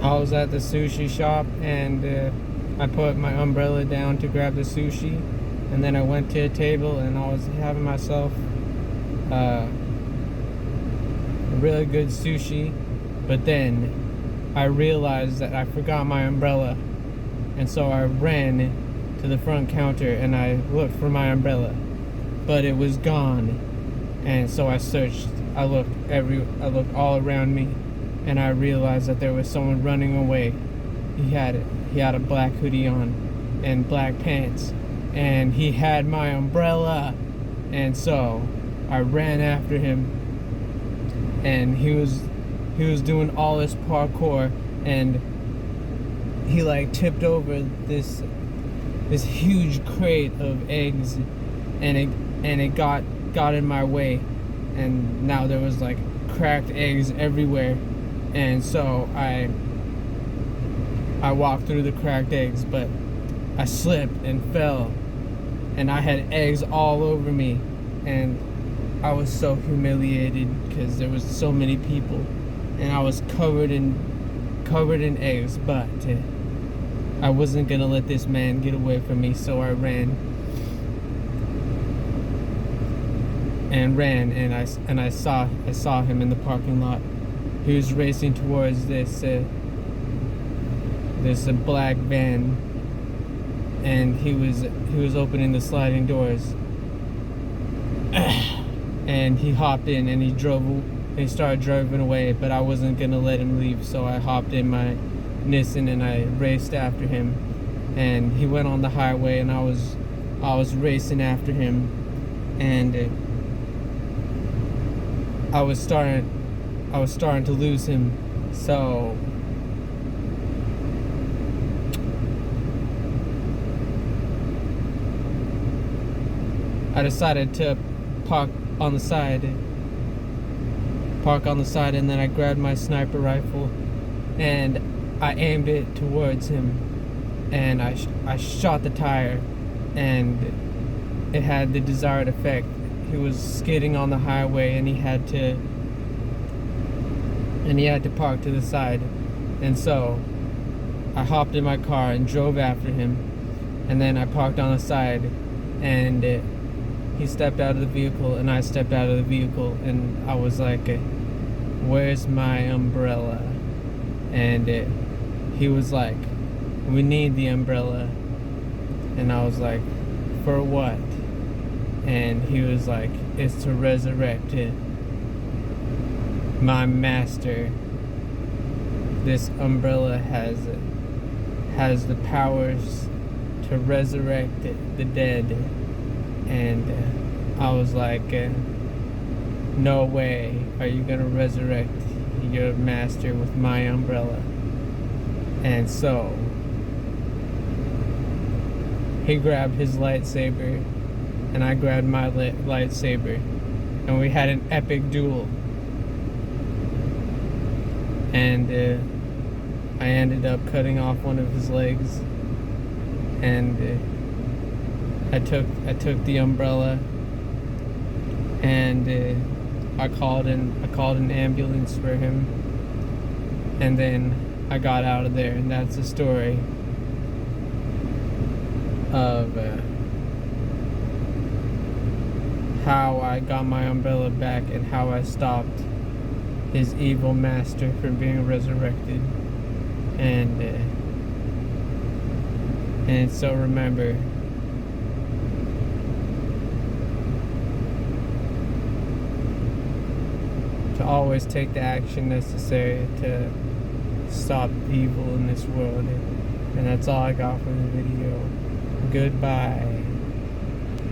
I was at the sushi shop and I put my umbrella down to grab the sushi, and then I went to a table and I was having myself a really good sushi, but then I realized that I forgot my umbrella, and so I ran to the front counter and I looked for my umbrella, but it was gone. And so I searched, I looked all around me, and I realized that there was someone running away. He had a black hoodie on and black pants, and he had my umbrella. And so I ran after him, and he was doing all this parkour, and he like tipped over this huge crate of eggs, and it got in my way, and now there was like cracked eggs everywhere. And so I walked through the cracked eggs, but I slipped and fell, and I had eggs all over me, and I was so humiliated because there was so many people, and I was covered in eggs. But I wasn't gonna let this man get away from me, so I ran, and I saw him in the parking lot. He was racing towards this black van, and he was opening the sliding doors, and he hopped in and he started driving away, but I wasn't gonna let him leave, so I hopped in my Nissan and I raced after him, and he went on the highway, and I was racing after him, and I was starting to lose him. So I decided to park on the side, and then I grabbed my sniper rifle and I aimed it towards him, and I shot the tire, and it had the desired effect. He was skidding on the highway, and he had to park to the side. And so I hopped in my car and drove after him, and then I parked on the side, and he stepped out of the vehicle and I stepped out of the vehicle, and I was like, where's my umbrella? And he was like, we need the umbrella. And I was like, for what? And he was like, it's to resurrect my master. This umbrella has the powers to resurrect the dead. And I was like, no way are you gonna resurrect your master with my umbrella. And so he grabbed his lightsaber and I grabbed my lightsaber, and we had an epic duel. And I ended up cutting off one of his legs, and I took the umbrella, and I called an ambulance for him, and then I got out of there. And that's the story of how I got my umbrella back and how I stopped his evil master from being resurrected. And so remember, to always take the action necessary to stop evil in this world. And that's all I got for the video. Goodbye.